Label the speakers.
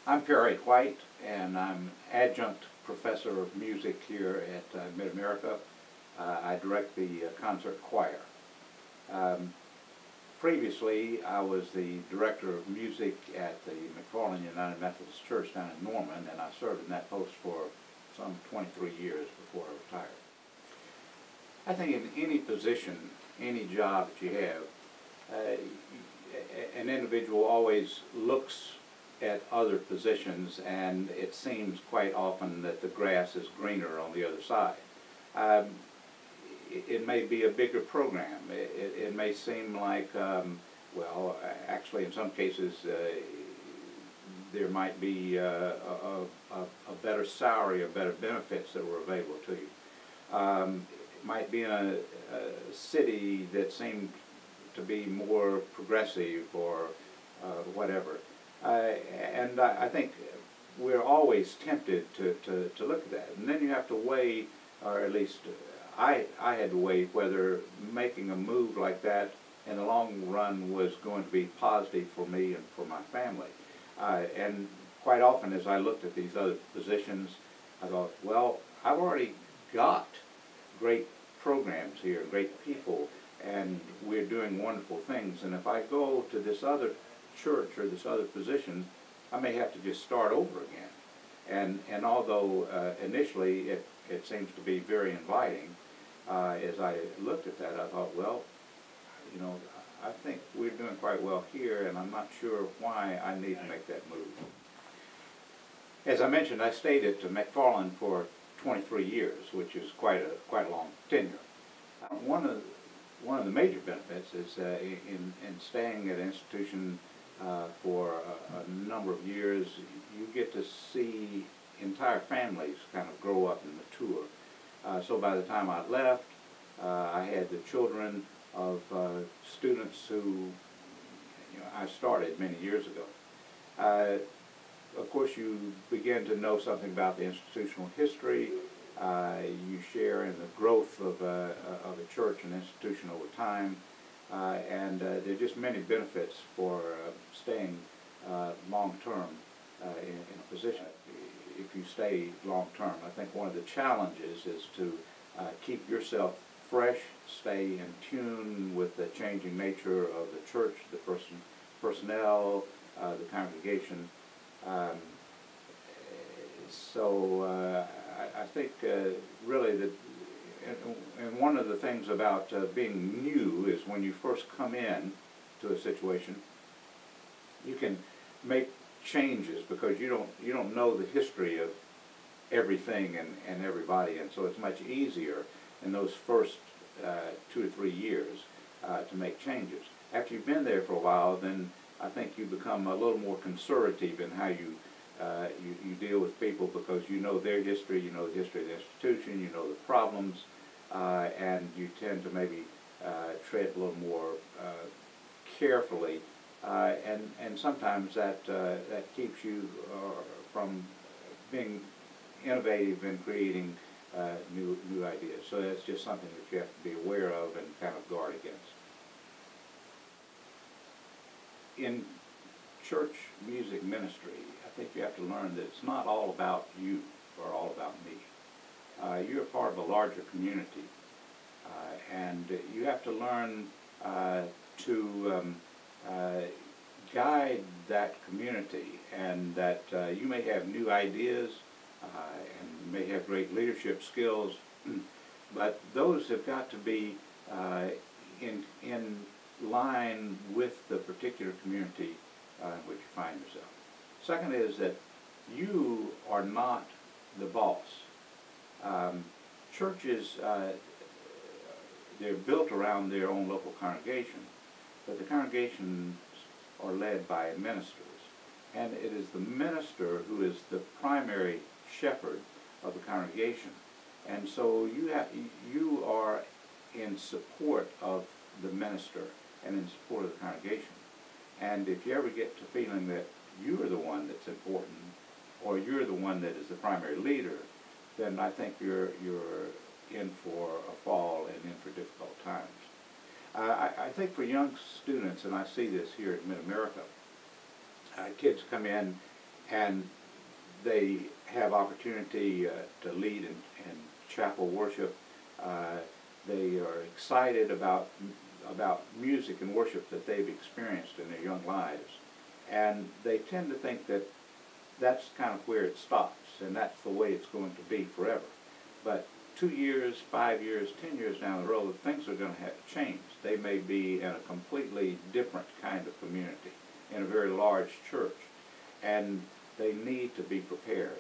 Speaker 1: I'm Perry White, and I'm adjunct professor of music here at Mid-America. I direct the concert choir. Previously, I was the director of music at the McFarland United Methodist Church down in Norman, and I served in that post for some 23 years before I retired. I think in any position, any job that you have, an individual always looks at other positions, and it seems quite often that the grass is greener on the other side. It may be a bigger program. It may seem like, well, actually in some cases there might be a better salary or better benefits that were available to you. It might be in a city that seemed to be more progressive or whatever. And I think we're always tempted to look at that. And then you have to weigh, or at least I had to weigh whether making a move like that in the long run was going to be positive for me and for my family. And quite often as I looked at these other positions, I thought, well, I've already got great programs here, great people, and we're doing wonderful things. And if I go to this other church or this other position, I may have to just start over again. And although initially it seems to be very inviting, as I looked at that, I thought, well, you know, I think we're doing quite well here, and I'm not sure why I need to make that move. As I mentioned, I stayed at McFarland for 23 years, which is quite a long tenure. One of the major benefits is in staying at an institution for a number of years, you get to see entire families kind of grow up and mature. So by the time I left, I had the children of students who I started many years ago. Of course, you begin to know something about the institutional history. You share in the growth of a church and institution over time. And there are just many benefits for staying long-term in a position. If you stay long-term, I think one of the challenges is to keep yourself fresh, stay in tune with the changing nature of the church, the personnel, the congregation. I think really that, and one of the things about being new is when you first come in to a situation, you can make changes because you don't know the history of everything and everybody, and so it's much easier in those first 2 to 3 years to make changes. After you've been there for a while, then I think you become a little more conservative in how you deal with people, because you know their history, you know the history of the institution, you know the problems, and you tend to maybe tread a little more carefully, and sometimes that keeps you from being innovative and creating new ideas. So that's just something that you have to be aware of and kind of guard against. In church music ministry, I think you have to learn that it's not all about you or all about me. You're part of a larger community, and you have to learn to guide that community, and that you may have new ideas and you may have great leadership skills, but those have got to be in line with the particular community in which you find yourself. Second is that you are not the boss. Churches, they're built around their own local congregation, but the congregations are led by ministers. And it is the minister who is the primary shepherd of the congregation. And so you are in support of the minister and in support of the congregation. And if you ever get to feeling that you are the one that's important, or you're the one that is the primary leader, then I think you're in for a fall and in for difficult times. I think for young students, and I see this here at Mid-America, kids come in and they have opportunity to lead in chapel worship. They are excited about music and worship that they've experienced in their young lives, and they tend to think that that's kind of where it stops, and that's the way it's going to be forever. But 2 years, 5 years, 10 years down the road, things are going to have to change. They may be in a completely different kind of community, in a very large church, and they need to be prepared.